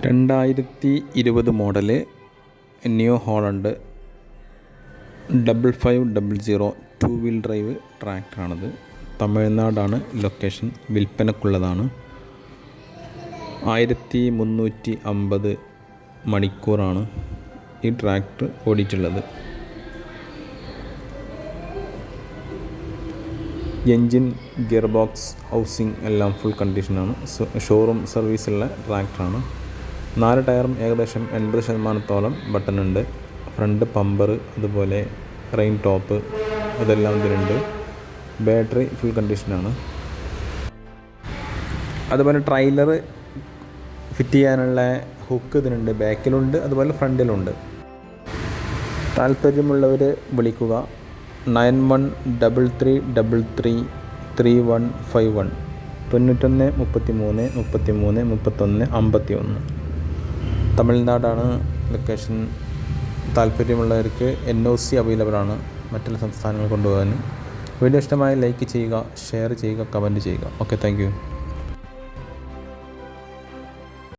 2020 model New Holland 5500 two wheel drive ട്രാക്ടറാണിത്. തമിഴ്നാടാണ് location. വിൽപ്പനക്കുള്ളതാണ്. 1350 മണിക്കൂറാണ് ഈ ട്രാക്ടർ ഓടിയിട്ടുള്ളത്. എൻജിൻ, ഗിയർബോക്സ്, ഹൗസിംഗ് എല്ലാം ഫുൾ കണ്ടീഷനാണ്. ഷോറൂം സർവീസുള്ള ട്രാക്ടറാണ്. 4 ടയറും ഏകദേശം 80% ബട്ടൺ ഉണ്ട്. ഫ്രണ്ട് പമ്പർ, അതുപോലെ റെയിൻ ടോപ്പ് അതെല്ലാം ഇതിലുണ്ട്. ബാറ്ററി ഫുൾ കണ്ടീഷനാണ്. അതുപോലെ ട്രെയിലർ ഫിറ്റ് ചെയ്യാനുള്ള ഹുക്ക് ഇതിനുണ്ട്. ബാക്കിലുണ്ട്, അതുപോലെ ഫ്രണ്ടിലുണ്ട്. താല്പര്യമുള്ളവർ വിളിക്കുക 9133333151 9133333151. തമിഴ്നാടാണ് ലൊക്കേഷൻ. താല്പര്യമുള്ളവർക്ക് NOC അവൈലബിൾ ആണ് മറ്റുള്ള സംസ്ഥാനങ്ങൾ കൊണ്ടുപോകാൻ. വീഡിയോ ഇഷ്ടമായി ലൈക്ക് ചെയ്യുക, ഷെയർ ചെയ്യുക, കമൻറ്റ് ചെയ്യുക. Okay, thank you.